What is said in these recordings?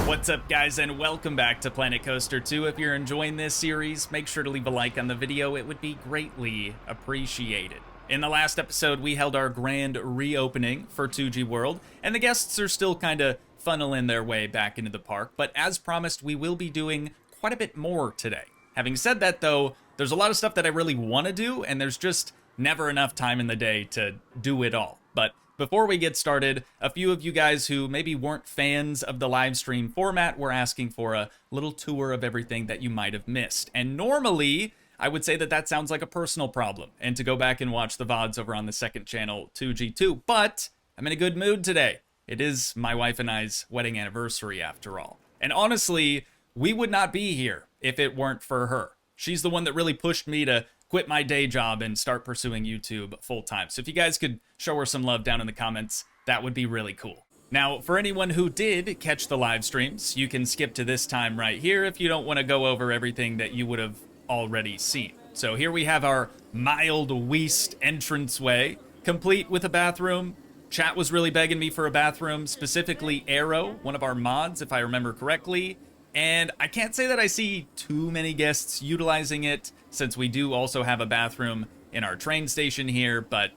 What's up, guys, and welcome back to Planet Coaster 2. If you're enjoying this series, make sure to leave a like on the video. It would be greatly appreciated. In the last episode, we held our grand reopening for Toogii World, and the guests are still kind of funneling their way back into the park, but as promised, we will be doing quite a bit more today. Having said that, though, there's a lot of stuff that I really want to do, and there's just never enough time in the day to do it all. But before we get started, a few of you guys who maybe weren't fans of the live stream format were asking for a little tour of everything that you might have missed. And normally, I would say that that sounds like a personal problem, and to go back and watch the VODs over on the second channel, Toogii 2, but I'm in a good mood today. It is my wife and I's wedding anniversary, after all. And honestly, we would not be here if it weren't for her. She's the one that really pushed me to quit my day job and start pursuing YouTube full time. So if you guys could show her some love down in the comments, that would be really cool. Now, for anyone who did catch the live streams, you can skip to this time right here if you don't want to go over everything that you would have already seen. So here we have our mild west entranceway, complete with a bathroom. Chat was really begging me for a bathroom, specifically Arrow, one of our mods, if I remember correctly. And I can't say that I see too many guests utilizing it, since we do also have a bathroom in our train station here, but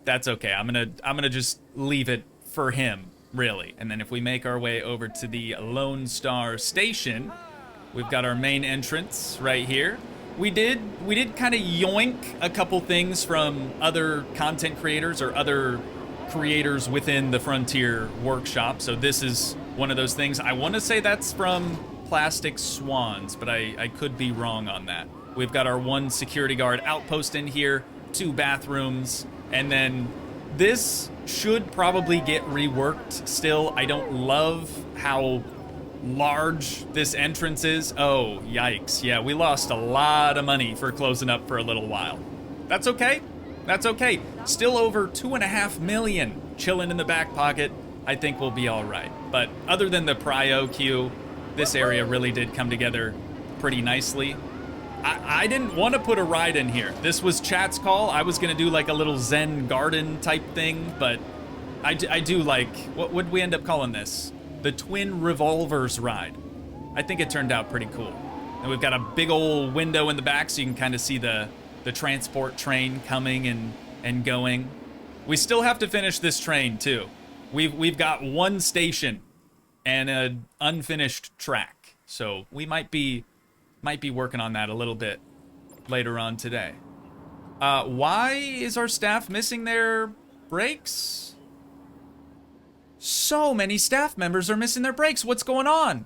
that's okay. I'm gonna just leave it for him, really. And then if we make our way over to the Lone Star Station, we've got our main entrance right here. We did kind of yoink a couple things from other content creators or other creators within the Frontier workshop. So this is one of those things. I want to say that's from Plastic Swans, but I could be wrong on that. We've got our one security guard outpost in here, 2 bathrooms, and then this should probably get reworked still. I don't love how large this entrance is. Oh, yikes. Yeah, we lost a lot of money for closing up for a little while. That's okay. That's okay. Still over 2.5 million chilling in the back pocket. I think we'll be all right. But other than the prio queue, this area really did come together pretty nicely. I didn't want to put a ride in here. This was chat's call. I was going to do like a little Zen garden type thing, but I do like, what would we end up calling this? The Twin Revolvers ride. I think it turned out pretty cool. And we've got a big old window in the back so you can kind of see the transport train coming and going. We still have to finish this train too. We've got one station and an unfinished track. So we might be working on that a little bit later on today. Why is our staff missing their breaks? So many staff members are missing their breaks. What's going on?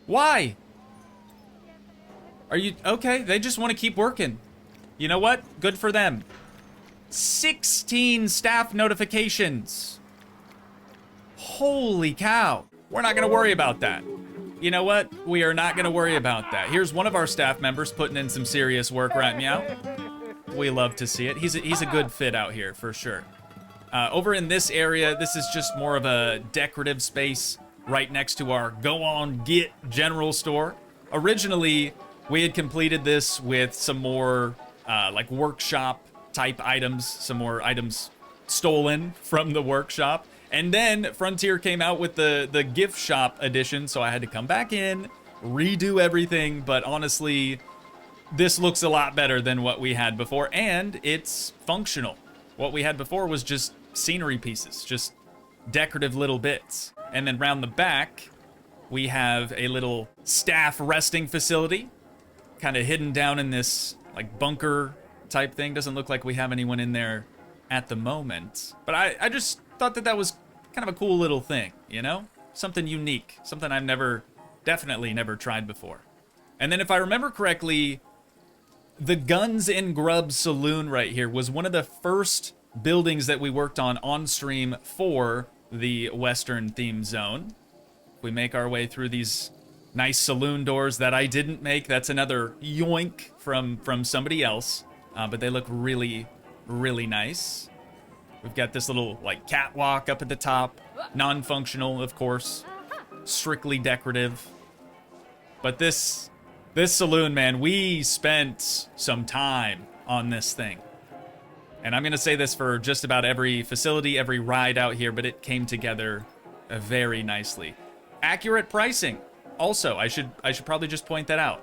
Why? Are you okay? They just want to keep working. You know what? Good for them. 16 staff notifications. Holy cow. We're not going to worry about that. You know what? We are not going to worry about that. Here's one of our staff members putting in some serious work, right, Meow? We love to see it. He's a good fit out here, for sure. Over in this area, this is just more of a decorative space right next to our Go On Get general store. Originally, we had completed this with some more like workshop type items, some more items stolen from the workshop. And then Frontier came out with the gift shop edition, so I had to come back in, redo everything, but honestly, this looks a lot better than what we had before, and it's functional. What we had before was just scenery pieces, just decorative little bits. And then round the back, we have a little staff resting facility, kind of hidden down in this like bunker type thing. Doesn't look like we have anyone in there at the moment, but I just thought that was kind of a cool little thing, you know? Something unique, something I've definitely never tried before. And then if I remember correctly, the Guns and Grubs Saloon right here was one of the first buildings that we worked on stream for the Western theme zone. We make our way through these nice saloon doors that I didn't make. That's another yoink from somebody else, but they look really, really nice. We've got this little like catwalk up at the top, non-functional, of course, strictly decorative. But this saloon, man, we spent some time on this thing. And I'm going to say this for just about every facility, every ride out here, but it came together very nicely. Accurate pricing. Also, I should probably just point that out.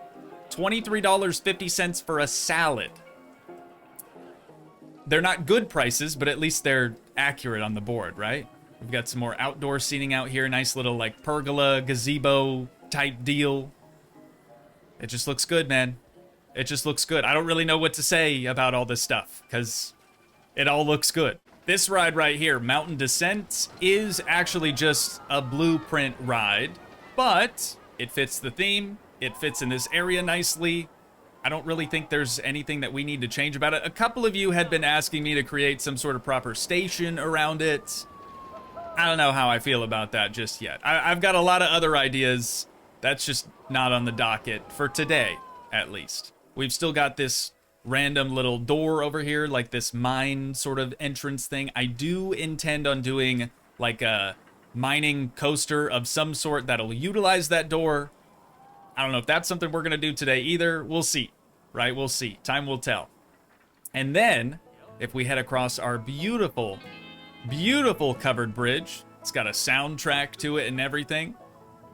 $23.50 for a salad. They're not good prices, but at least they're accurate on the board, right? We've got some more outdoor seating out here. Nice little, like, pergola, gazebo type deal. It just looks good, man. It just looks good. I don't really know what to say about all this stuff, because it all looks good. This ride right here, Mountain Descent, is actually just a blueprint ride, but it fits the theme. It fits in this area nicely. I don't really think there's anything that we need to change about it. A couple of you had been asking me to create some sort of proper station around it. I don't know how I feel about that just yet. I've got a lot of other ideas. That's just not on the docket for today, at least. We've still got this random little door over here, like this mine sort of entrance thing. I do intend on doing like a mining coaster of some sort that'll utilize that door. I don't know if that's something we're going to do today either. We'll see, right? We'll see. Time will tell. And then, if we head across our beautiful, beautiful covered bridge, it's got a soundtrack to it and everything.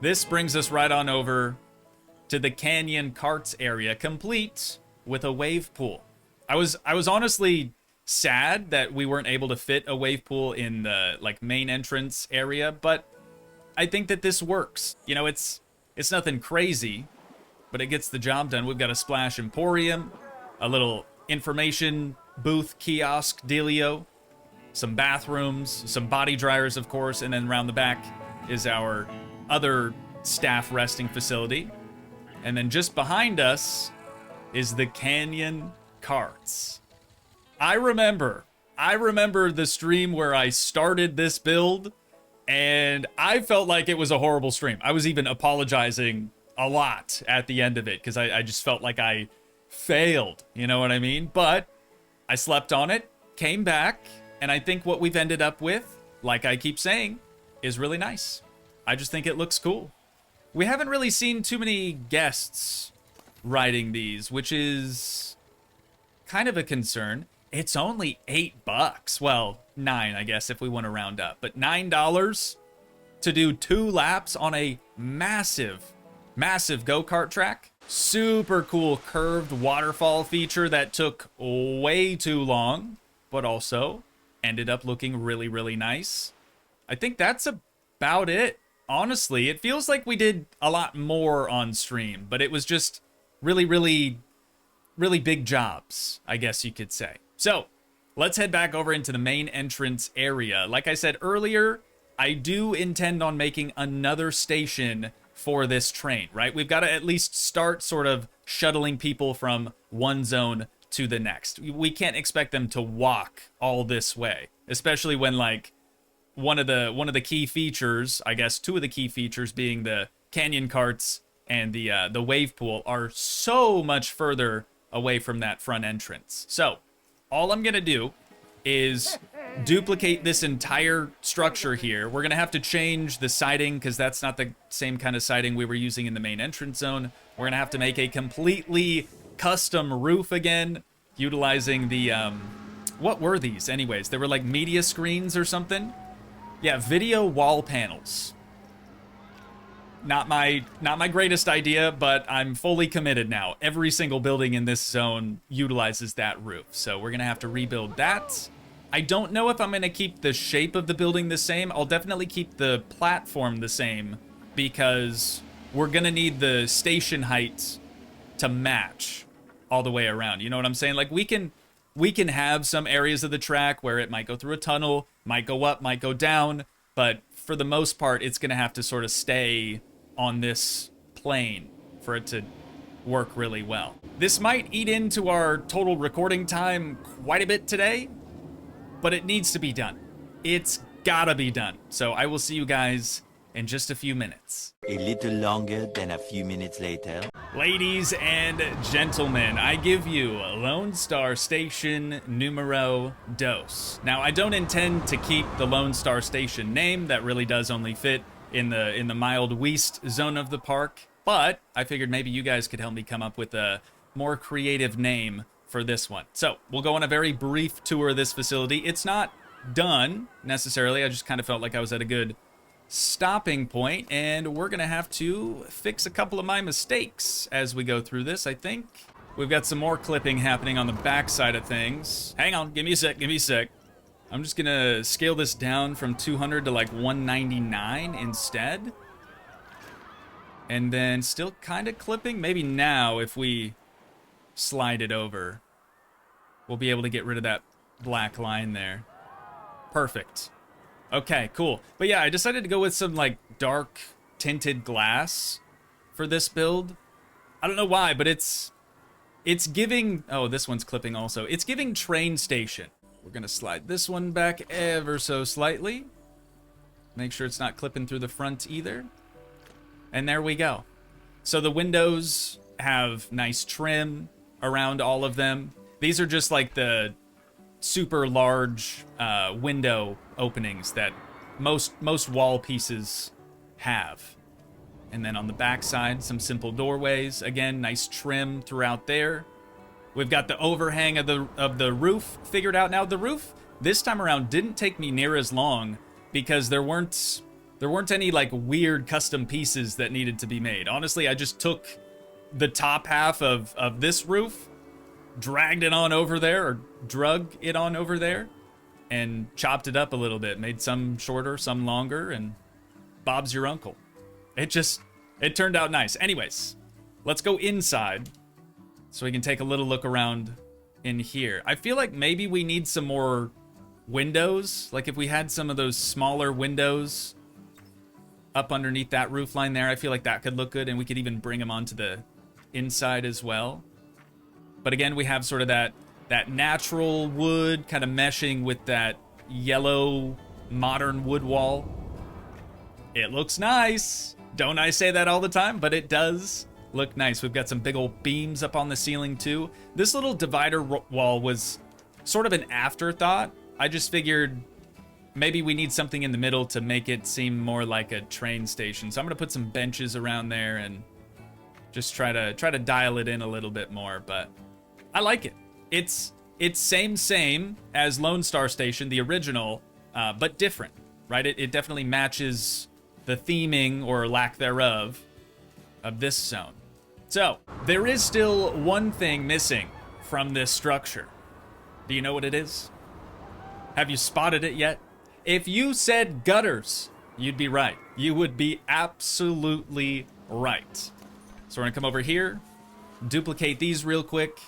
This brings us right on over to the Canyon Carts area, complete with a wave pool. I was honestly sad that we weren't able to fit a wave pool in the like main entrance area, but I think that this works. You know, it's nothing crazy, but it gets the job done. We've got a Splash Emporium, a little information booth kiosk dealio, some bathrooms, some body dryers, of course, and then around the back is our other staff resting facility. And then just behind us is the Canyon Carts. I remember the stream where I started this build, and I felt like it was a horrible stream. I was even apologizing a lot at the end of it, because I just felt like I failed, you know what I mean? But I slept on it, came back, and I think what we've ended up with, like I keep saying, is really nice. I just think it looks cool. We haven't really seen too many guests riding these, which is kind of a concern. It's only $8. Well, $9, I guess, if we want to round up. But $9 to do 2 laps on a massive, massive go-kart track. Super cool curved waterfall feature that took way too long, but also ended up looking really, really nice. I think that's about it. Honestly, it feels like we did a lot more on stream, but it was just really, really, really big jobs, I guess you could say. So, let's head back over into the main entrance area. Like I said earlier, I do intend on making another station for this train, right? We've got to at least start sort of shuttling people from one zone to the next. We can't expect them to walk all this way, especially when, like, one of the key features, I guess 2 of the key features being the Canyon Carts and the wave pool are so much further away from that front entrance. So, all I'm gonna do is duplicate this entire structure here. We're gonna have to change the siding because that's not the same kind of siding we were using in the main entrance zone. We're gonna have to make a completely custom roof again, utilizing the, what were these anyways? They were like media screens or something? Yeah, video wall panels. Not my greatest idea, but I'm fully committed now. Every single building in this zone utilizes that roof, so we're gonna have to rebuild that. I don't know if I'm gonna keep the shape of the building the same. I'll definitely keep the platform the same, because we're gonna need the station height to match all the way around. You know what I'm saying? Like, we can have some areas of the track where it might go through a tunnel, might go up, might go down, but for the most part, it's going to have to sort of stay on this plane for it to work really well. This might eat into our total recording time quite a bit today, but it needs to be done. It's gotta be done. So I will see you guys in just a few minutes. A little longer than a few minutes later. Ladies and gentlemen, I give you Lone Star Station numero dos. Now, I don't intend to keep the Lone Star Station name. That really does only fit in the mild west zone of the park. But I figured maybe you guys could help me come up with a more creative name for this one. So we'll go on a very brief tour of this facility. It's not done necessarily. I just kind of felt like I was at a good stopping point, and we're gonna have to fix a couple of my mistakes as we go through this, I think. We've got some more clipping happening on the back side of things. Hang on, give me a sec. I'm just gonna scale this down from 200 to like 199 instead. And then still kind of clipping. Maybe now if we slide it over, we'll be able to get rid of that black line there. Perfect. Okay, cool. But yeah, I decided to go with some like dark tinted glass for this build. I don't know why, but it's giving, oh, this one's clipping also. It's giving train station. We're gonna slide this one back ever so slightly. Make sure it's not clipping through the front either. And there we go. So the windows have nice trim around all of them. These are just like the super large window openings that most wall pieces have. And then on the back side, some simple doorways. Again, nice trim throughout there. We've got the overhang of the roof figured out. Now the roof this time around didn't take me near as long because there weren't any like weird custom pieces that needed to be made. Honestly, I just took the top half of this roof, dragged it on over there, or drug it on over there, and chopped it up a little bit. Made some shorter, some longer, and Bob's your uncle. It turned out nice. Anyways, let's go inside so we can take a little look around in here. I feel like maybe we need some more windows. Like if we had some of those smaller windows up underneath that roof line there, I feel like that could look good, and we could even bring them onto the inside as well. But again, we have sort of that natural wood kind of meshing with that yellow modern wood wall. It looks nice. Don't I say that all the time? But it does look nice. We've got some big old beams up on the ceiling too. This little divider wall was sort of an afterthought. I just figured maybe we need something in the middle to make it seem more like a train station. So I'm gonna put some benches around there and just try to dial it in a little bit more. But I like it. It's same as Lone Star Station, the original, but different, right? It definitely matches the theming or lack thereof of this zone. So there is still one thing missing from this structure. Do you know what it is? Have you spotted it yet? If you said gutters, you'd be right. You would be absolutely right. So we're gonna come over here, duplicate these real quick,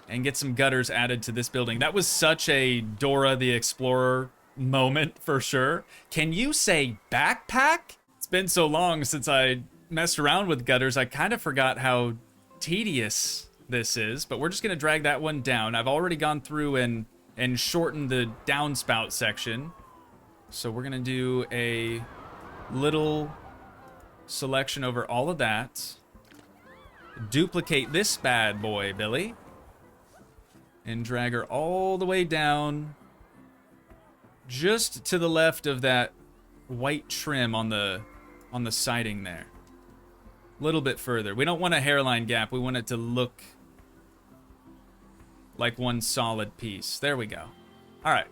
and get some gutters added to this building. That was such a Dora the Explorer moment for sure. Can you say backpack? It's been so long since I messed around with gutters, I kind of forgot how tedious this is, but we're just gonna drag that one down. I've already gone through and shortened the downspout section. So we're gonna do a little selection over all of that. Duplicate this bad boy, Billy. And drag her all the way down just to the left of that white trim on the siding there. A little bit further. We don't want a hairline gap. We want it to look like one solid piece. There we go. All right.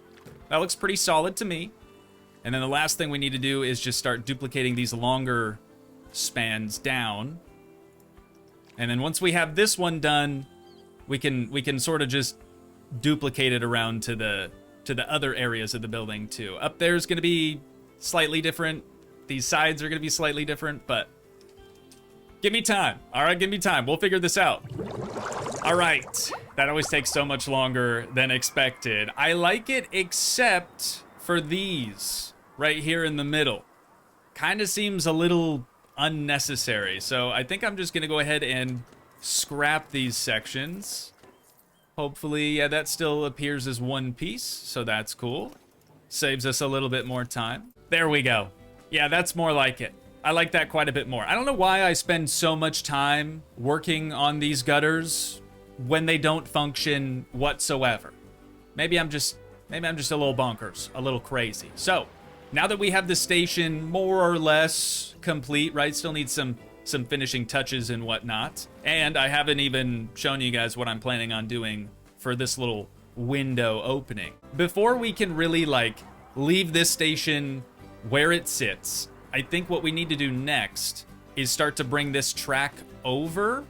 That looks pretty solid to me. And then the last thing we need to do is just start duplicating these longer spans down. And then once we have this one done, we can sort of just duplicate it around to the other areas of the building too. Up there's going to be slightly different. These sides are going to be slightly different, but give me time. All right, give me time. We'll figure this out. All right. That always takes so much longer than expected. I like it except for these right here in the middle. Kind of seems a little unnecessary. So I think I'm just going to go ahead and scrap these sections. Hopefully, yeah, that still appears as one piece, so that's cool. Saves us a little bit more time. There we go. Yeah, that's more like it. I like that quite a bit more. I don't know why I spend so much time working on these gutters when they don't function whatsoever. Maybe I'm just a little bonkers, a little crazy. So, now that we have the station more or less complete, right? Still need some finishing touches and whatnot. And I haven't even shown you guys what I'm planning on doing for this little window opening. Before we can really like leave this station where it sits. I think what we need to do next is start to bring this track over.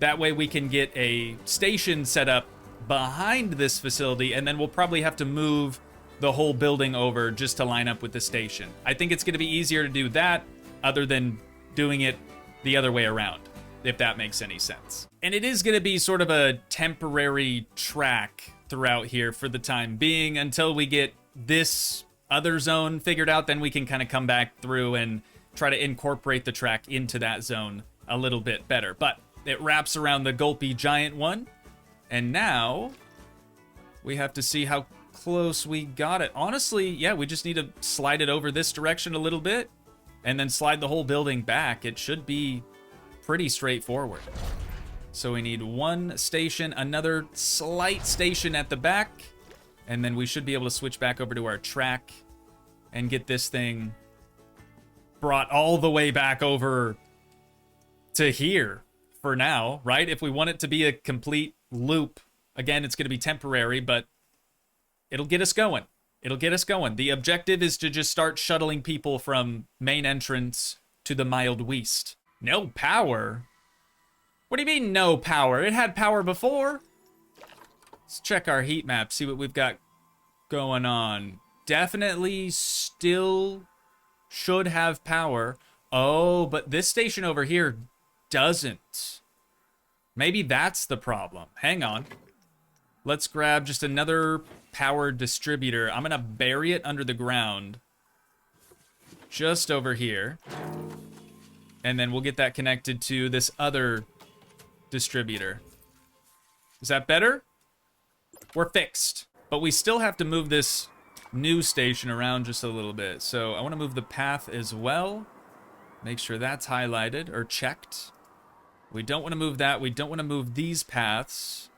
That way we can get a station set up behind this facility, and then we'll probably have to move the whole building over just to line up with the station. I think it's going to be easier to do that other than doing it the other way around, if that makes any sense. And it is going to be sort of a temporary track throughout here for the time being until we get this other zone figured out. Then we can kind of come back through and try to incorporate the track into that zone a little bit better. But it wraps around the Gulpy Giant one, and now we have to see how close we got it. Honestly, yeah, we just need to slide it over this direction a little bit and then slide the whole building back. It should be pretty straightforward. So we need one station, another slight station at the back, and then we should be able to switch back over to our track and get this thing brought all the way back over to here for now, right? If we want it to be a complete loop, again, it's going to be temporary, but it'll get us going. It'll get us going. The objective is to just start shuttling people from main entrance to the Mild West. No power? What do you mean no power? It had power before. Let's check our heat map, see what we've got going on. Definitely still should have power. Oh, but this station over here doesn't. Maybe that's the problem. Hang on. Let's grab just another power distributor. I'm gonna bury it under the ground. Just over here. And then we'll get that connected to this other distributor. Is that better? We're fixed. But we still have to move this new station around just a little bit. So I want to move the path as well. Make sure that's highlighted or checked. We don't want to move that. We don't want to move these paths.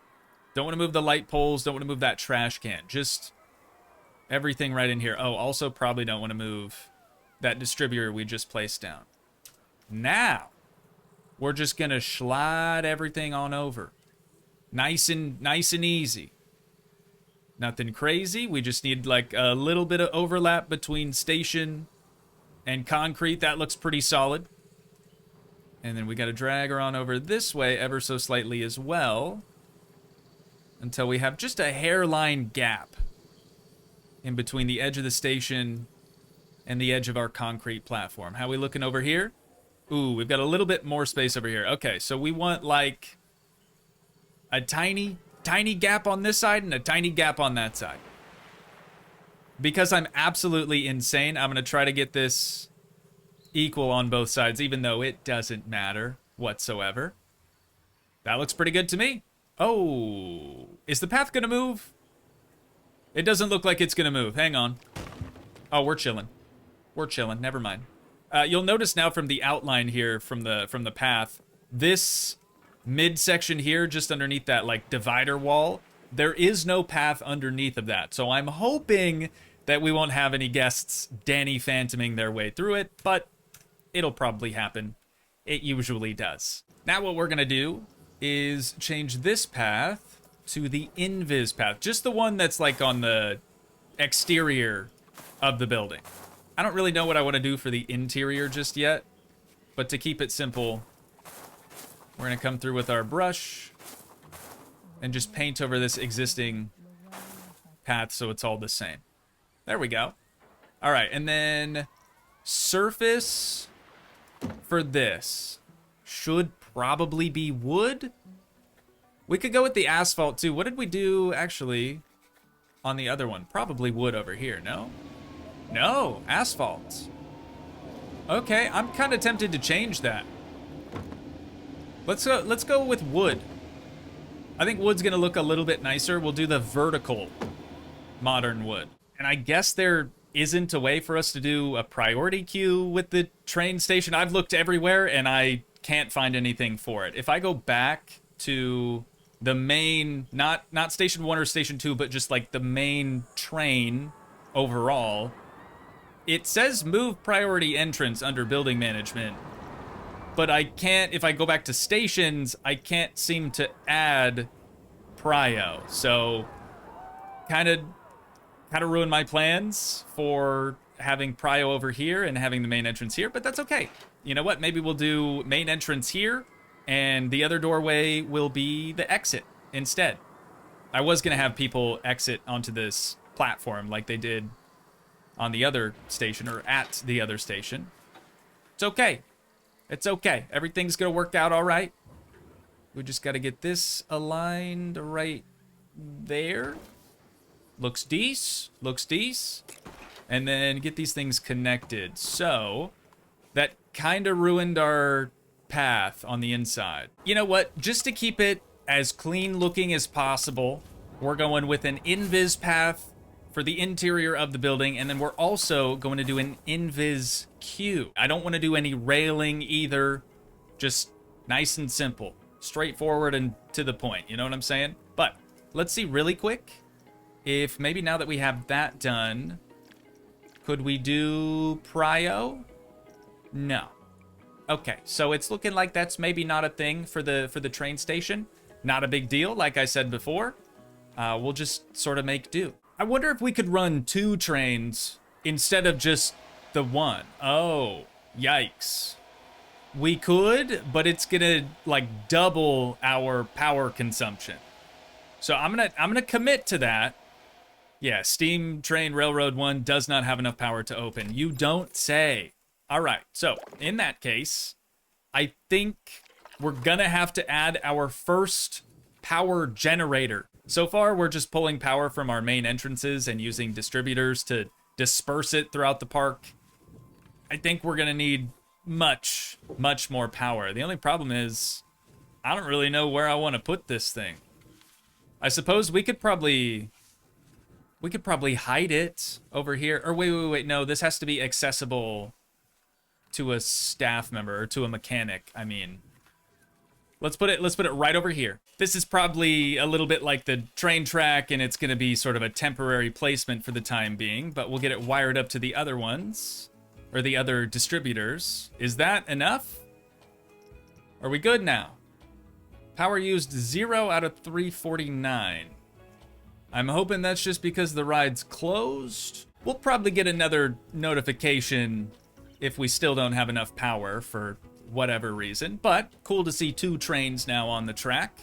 Don't want to move the light poles. Don't want to move that trash can. Just everything right in here. Oh, also probably don't want to move that distributor we just placed down. Now, we're just going to slide everything on over. Nice and easy. Nothing crazy. We just need like a little bit of overlap between station and concrete. That looks pretty solid. And then we got to drag her on over this way ever so slightly as well, until we have just a hairline gap in between the edge of the station and the edge of our concrete platform. How are we looking over here? Ooh, we've got a little bit more space over here. Okay, so we want like a tiny gap on this side and a tiny gap on that side. Because I'm absolutely insane, I'm going to try to get this equal on both sides, even though it doesn't matter whatsoever. That looks pretty good to me. Oh, is the path going to move? It doesn't look like it's going to move. Hang on. Oh, we're chilling. We're chilling. Never mind. You'll notice now from the outline here, from the path, this midsection here, just underneath that like divider wall, there is no path underneath of that. So I'm hoping that we won't have any guests Danny Phantoming their way through it, but it'll probably happen. It usually does. Now what we're gonna do is change this path to the invis path, just the one that's like on the exterior of the building. I don't really know what I want to do for the interior just yet, but to keep it simple, we're going to come through with our brush and just paint over this existing path so it's all the same. There we go. All right, and then surface for this should probably be wood. We could go with the asphalt too. What did we do actually on the other one? Probably wood over here, no? No, asphalt. Okay, I'm kind of tempted to change that. Let's go with wood. I think wood's gonna look a little bit nicer. We'll do the vertical modern wood. And I guess there isn't a way for us to do a priority queue with the train station. I've looked everywhere and I can't find anything for it. If I go back to the main, not station 1 or station 2, but just like the main train overall, it says move priority entrance under building management, but I can't, if I go back to stations, I can't seem to add prio. So kind of ruined my plans for having Prio over here and having the main entrance here, but that's okay. You know what? Maybe we'll do main entrance here, and the other doorway will be the exit instead. I was going to have people exit onto this platform like they did on the other station, or at the other station. It's okay. It's okay. Everything's going to work out all right. We just got to get this aligned right there. Looks decent. Looks decent. And then get these things connected. So that kind of ruined our path on the inside. You know what? Just to keep it as clean looking as possible, we're going with an invis path for the interior of the building, and then we're also going to do an invis queue. I don't want to do any railing either. Just nice and simple. Straightforward and to the point, you know what I'm saying? But let's see really quick if maybe now that we have that done, could we do Prio? No. Okay, so it's looking like that's maybe not a thing for the train station. Not a big deal, like I said before. We'll just sort of make do. I wonder if we could run 2 trains instead of just the one. Oh, yikes. We could, but it's gonna like double our power consumption. So I'm gonna commit to that. Yeah, Steam Train Railroad 1 does not have enough power to open. You don't say. All right, so in that case, I think we're gonna have to add our first power generator. So far, we're just pulling power from our main entrances and using distributors to disperse it throughout the park. I think we're gonna need much more power. The only problem is, I don't really know where I want to put this thing. I suppose we could probably hide it over here. Or wait, no, this has to be accessible to a staff member, or to a mechanic, I mean. Let's put it right over here. This is probably a little bit like the train track, and it's gonna be sort of a temporary placement for the time being, but we'll get it wired up to the other ones, or the other distributors. Is that enough? Are we good now? Power used 0 out of 349. I'm hoping that's just because the ride's closed. We'll probably get another notification if we still don't have enough power for whatever reason, but cool to see 2 trains now on the track.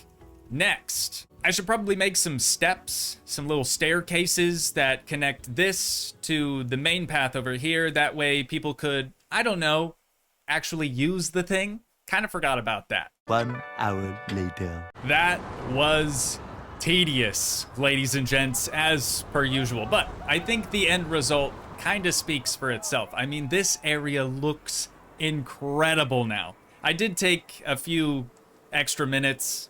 Next, I should probably make some steps, some little staircases that connect this to the main path over here. That way people could, I don't know, actually use the thing. Kind of forgot about that. 1 hour later. That was tedious, ladies and gents, as per usual, but I think the end result kind of speaks for itself. I mean, this area looks incredible now. I did take a few extra minutes,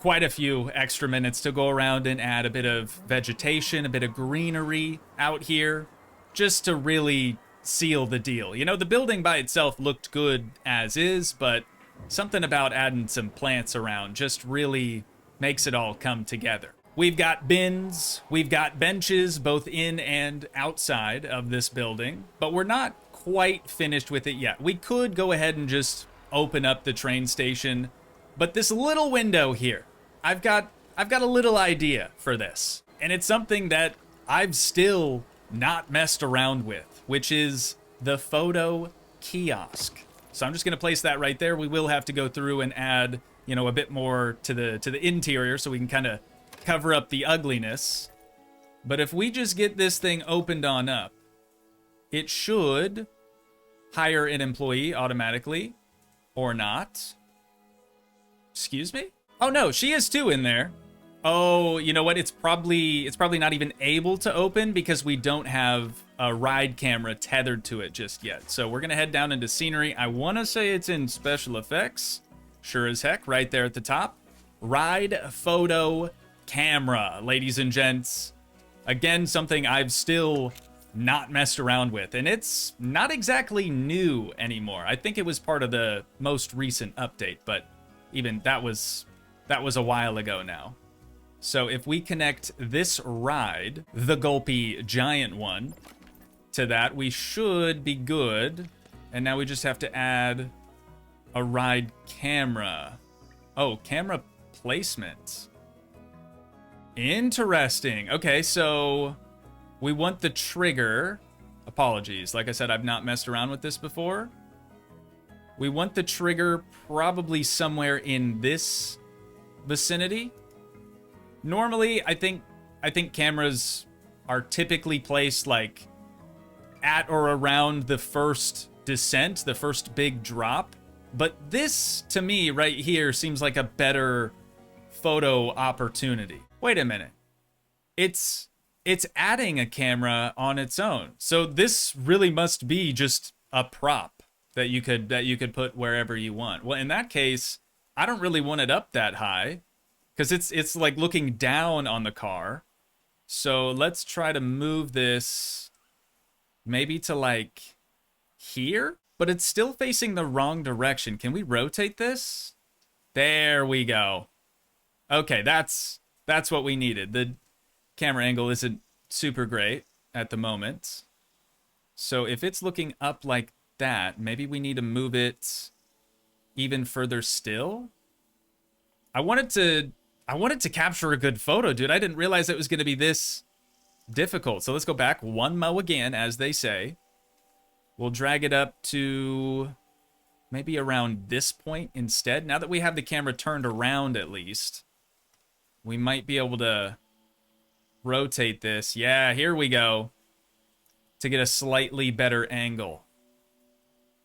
quite a few extra minutes, to go around and add a bit of vegetation, a bit of greenery out here, just to really seal the deal. You know, the building by itself looked good as is, but something about adding some plants around just really makes it all come together. We've got bins, we've got benches, both in and outside of this building, but we're not quite finished with it yet. We could go ahead and just open up the train station, but this little window here, I've got a little idea for this, and it's something that I've still not messed around with, which is the photo kiosk. So I'm just gonna place that right there. We will have to go through and add, you know, a bit more to the interior so we can kind of cover up the ugliness. But if we just get this thing opened on up, it should hire an employee automatically, or not. Excuse me? Oh no, she is too in there. Oh, you know what? It's probably not even able to open because we don't have a ride camera tethered to it just yet. So we're gonna head down into scenery. I wanna say it's in special effects. Sure as heck, right there at the top. Ride photo camera, ladies and gents. Again, something I've still not messed around with, and it's not exactly new anymore. I think it was part of the most recent update, but even that was a while ago now. So if we connect this ride, the Gulpy giant one, to that, we should be good. And now we just have to add a ride camera. Oh, camera placement. Interesting. Okay, so we want the trigger Apologies. Like I said, I've not messed around with this before. We want the trigger probably somewhere in this vicinity. Normally, I think cameras are typically placed like at or around the first descent, the first big drop. But this, to me, right here, seems like a better photo opportunity. Wait a minute. It's adding a camera on its own. So this really must be just a prop that you could put wherever you want. Well, in that case, I don't really want it up that high because it's like looking down on the car. So let's try to move this maybe to like here, but it's still facing the wrong direction. Can we rotate this? There we go. Okay, that's what we needed. The camera angle isn't super great at the moment. So if it's looking up like that, maybe we need to move it even further still. I wanted to capture a good photo, dude. I didn't realize it was going to be this difficult. So let's go back one mo again, as they say. We'll drag it up to maybe around this point instead. Now that we have the camera turned around, at least, we might be able to rotate this. Yeah, here we go. To get a slightly better angle.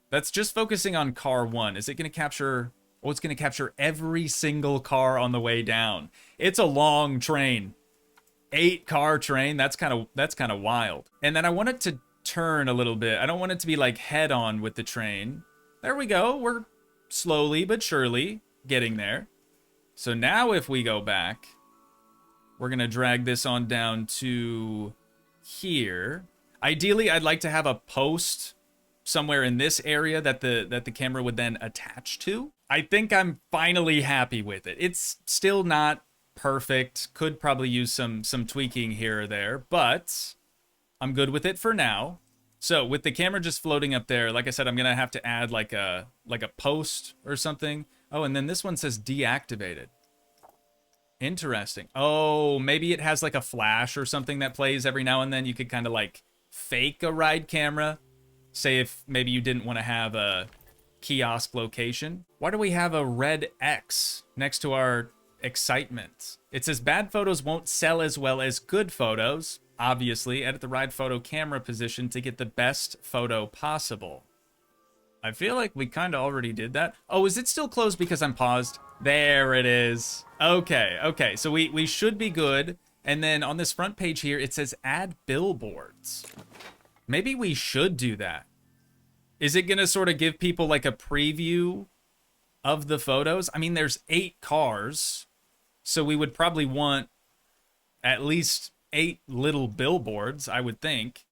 That's just focusing on car 1. Is it going to capture... Oh, it's going to capture every single car on the way down. It's a long train. 8-car train. That's kind of wild. And then I want it to turn a little bit. I don't want it to be like head on with the train. There we go. We're slowly but surely getting there. So now if we go back, we're going to drag this on down to here. Ideally, I'd like to have a post somewhere in this area that the camera would then attach to. I think I'm finally happy with it. It's still not perfect. Could probably use some tweaking here or there, but I'm good with it for now. So with the camera just floating up there, like I said, I'm gonna have to add like a post or something. Oh, and then this one says deactivated. Interesting. Oh, maybe it has like a flash or something that plays every now and then. You could kind of like fake a ride camera. Say if maybe you didn't want to have a kiosk location. Why do we have a red X next to our excitement? It says bad photos won't sell as well as good photos. Obviously, edit the ride photo camera position to get the best photo possible. I feel like we kind of already did that. Oh, is it still closed because I'm paused? There it is. Okay. So we should be good. And then on this front page here, it says add billboards. Maybe we should do that. Is it going to sort of give people like a preview of the photos? I mean, there's 8 cars, so we would probably want at least 8 little billboards, I would think.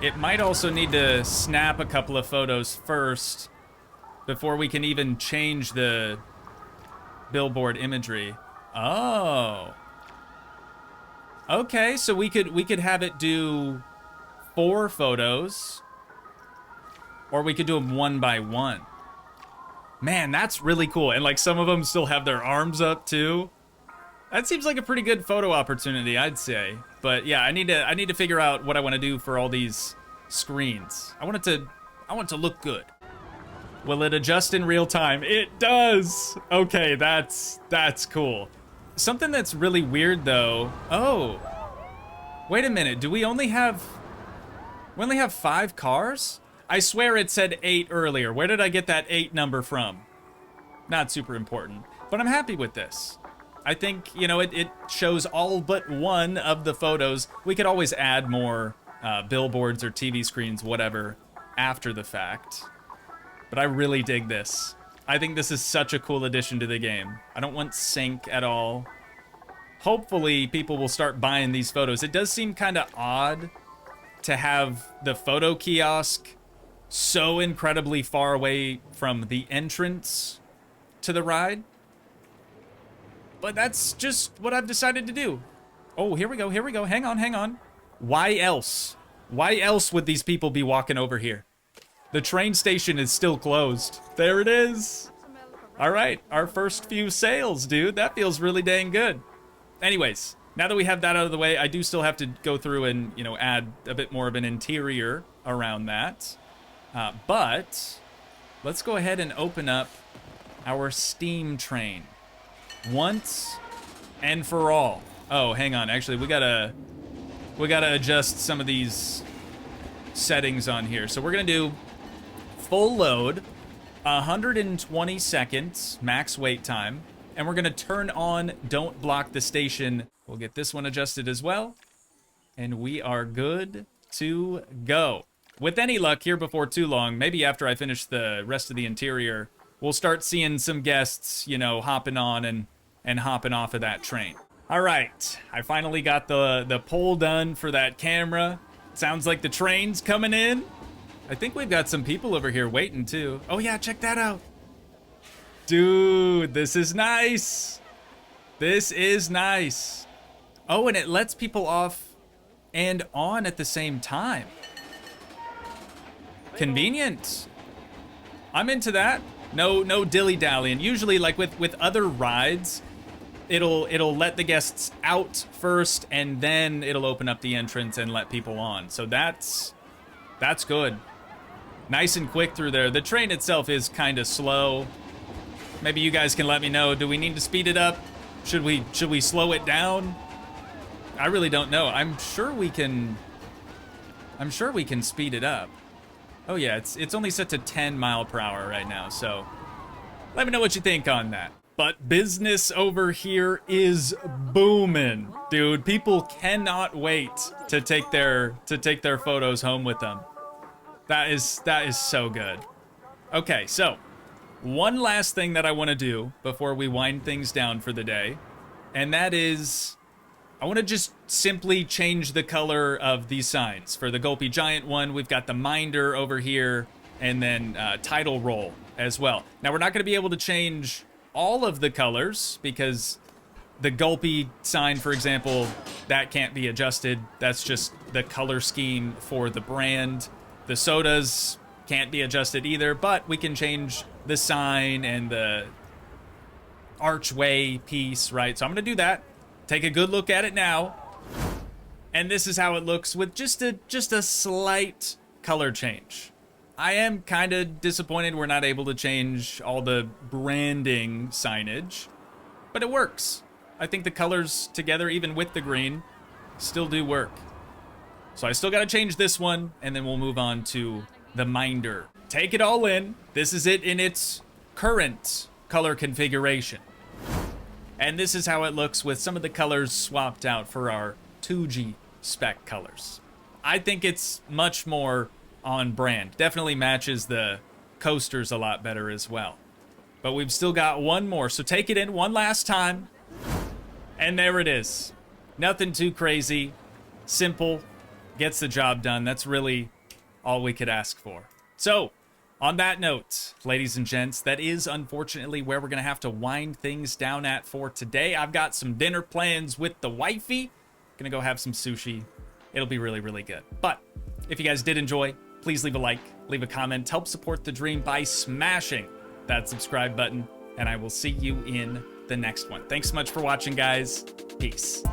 It might also need to snap a couple of photos first before we can even change the billboard imagery. Oh. Okay, so we could have it do 4 photos, or we could do them one by one. Man, that's really cool. And like some of them still have their arms up too. That seems like a pretty good photo opportunity, I'd say. But yeah, I need to figure out what I want to do for all these screens. I want it to look good. Will it adjust in real time? It does. Okay, that's cool. Something that's really weird though. Oh. Wait a minute. Do we only have 5 cars? I swear it said 8 earlier. Where did I get that 8 number from? Not super important, but I'm happy with this. I think, you know, it shows all but one of the photos. We could always add more billboards or TV screens, whatever, after the fact. But I really dig this. I think this is such a cool addition to the game. I don't want sync at all. Hopefully, people will start buying these photos. It does seem kind of odd to have the photo kiosk so incredibly far away from the entrance to the ride. But that's just what I've decided to do. Oh, here we go. Hang on. Why else? Why else would these people be walking over here? The train station is still closed. There it is. All right, our first few sales, dude. That feels really dang good. Anyways, Now that we have that out of the way, I do still have to go through and, you know, add a bit more of an interior around that. But let's go ahead and open up our steam train once and for all. Oh, hang on. Actually, we gotta adjust some of these settings on here. So we're gonna do full load, 120 seconds max wait time, and we're gonna turn on don't block the station. We'll get this one adjusted as well, and we are good to go. With any luck here before too long, maybe after I finish the rest of the interior, we'll start seeing some guests, you know, hopping on and hopping off of that train. All right, I finally got the pole done for that camera. Sounds like the train's coming in. I think we've got some people over here waiting too. Oh yeah, check that out. Dude, this is nice. This is nice. Oh, and it lets people off and on at the same time. Convenient. I'm into that. No dilly-dallying. Usually, like with other rides, it'll let the guests out first, and then it'll open up the entrance and let people on. So that's good. Nice and quick through there. The train itself is kind of slow. Maybe you guys can let me know. Do we need to speed it up? Should we slow it down? I really don't know. I'm sure we can speed it up. Oh yeah, it's only set to 10 miles per hour right now, so let me know what you think on that. But business over here is booming, dude. People cannot wait to take their photos home with them. That is so good. Okay, so one last thing that I want to do before we wind things down for the day, and that is I want to just simply change the color of these signs. For the Gulpy Giant one, we've got the Minder over here, and then title roll as well. Now, we're not going to be able to change all of the colors, because the Gulpy sign, for example, that can't be adjusted. That's just the color scheme for the brand. The sodas can't be adjusted either, but we can change the sign and the archway piece, right? So I'm going to do that. Take a good look at it now. And this is how it looks with just a slight color change. I am kind of disappointed we're not able to change all the branding signage, but it works. I think the colors together, even with the green, still do work. So I still got to change this one, and then we'll move on to the Minder. Take it all in. This is it in its current color configuration. And this is how it looks with some of the colors swapped out for our Toogii spec colors. I think it's much more on brand. Definitely matches the coasters a lot better as well. But we've still got one more, so take it in one last time. And there it is. Nothing too crazy. Simple. Gets the job done. That's really all we could ask for. So, on that note, ladies and gents, that is unfortunately where we're going to have to wind things down at for today. I've got some dinner plans with the wifey. Gonna go have some sushi. It'll be really, really good. But if you guys did enjoy, please leave a like, leave a comment, help support the dream by smashing that subscribe button, and I will see you in the next one. Thanks so much for watching, guys. Peace.